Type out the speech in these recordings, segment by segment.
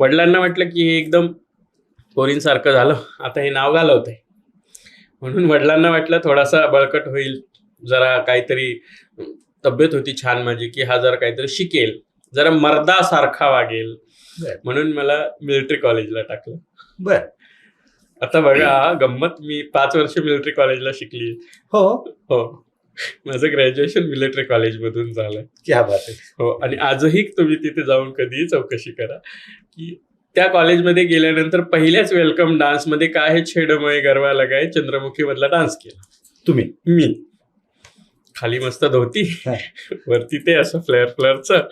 वडिलांना वाटलं की हे एकदम पोरींसारखं झालं, आता हे नाव घालवतंय. म्हणून वडिलांना वाटलं थोडासा बळकट होईल, जरा काहीतरी तब्येत होती छान माझी, की हा जरा काहीतरी शिकेल, जरा मर्दासारखा वागेल, म्हणून मला मिलिटरी कॉलेजला टाकलं. बर. आता बघा गंमत, मी 5 वर्ष मिलिटरी कॉलेजला शिकली. हो. हो, माझं ग्रॅज्युएशन मिलिटरी कॉलेजमधून झालं. क्या बात आहे. हो, आणि आजही तुम्ही तिथे जाऊन कधीही चौकशी करा की त्या कॉलेजमध्ये गेल्यानंतर पहिल्याच वेलकम डान्समध्ये काय हे छेडमय गरवा लगाय चंद्रमुखी मधला डान्स केला तुम्ही? मी. खाली मस्त धोती, वरती ते असं फ्लेअरचं,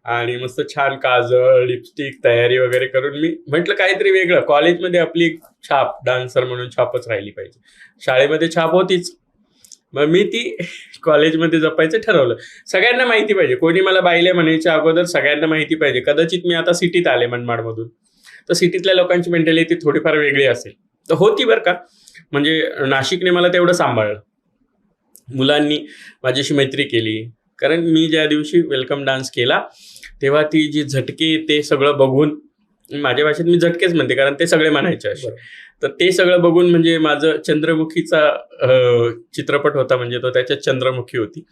आणि मस्त छान काजळ लिपस्टिक तयारी वगैरे करून मी म्हटलं काहीतरी वेगळं. कॉलेजमध्ये आपली एक छाप डान्सर म्हणून छापच राहिली पाहिजे. शाळेमध्ये छाप होतीच, मग मी ती कॉलेजमध्ये जपायचं ठरवलं. सगळ्यांना माहिती पाहिजे, कोणी मला बाईले म्हणायच्या अगोदर सगळ्यांना माहिती पाहिजे. कदाचित मी आता सिटीत आले मनमाडमधून, तर सिटीतल्या लोकांची मेंटॅलिटी थोडीफार वेगळी असेल, तर होती बरं का. म्हणजे नाशिकने मला तेवढं सांभाळलं. मुलांनी माझ्याशी मैत्री केली, कारण मी ज्या दिवशी वेलकम डान्स केला तेव्हा ती जी झटके ते सगळं बघून, माझ्या भाषेत मी झटकेच म्हणते कारण ते सगळे म्हणायचे असे, तर ते सगळं बघून म्हणजे माझं चंद्रमुखीचा चित्रपट होता, म्हणजे तो त्याच्यात चंद्रमुखी होती,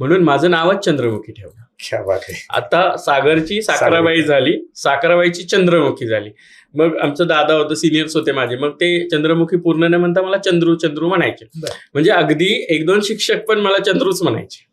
म्हणून माझं नावच चंद्रमुखी ठेवलं. क्या बात आहे. आता सागरची साखराबाई झाली, साखराबाईची चंद्रमुखी झाली. मग आमचं दादा होतं, सिनियर्स होते माझे, मग ते चंद्रमुखी पूर्ण न म्हणता मला चंद्रू चंद्रू म्हणायचे. म्हणजे अगदी 1-2 शिक्षक पण मला चंद्रूच म्हणायचे.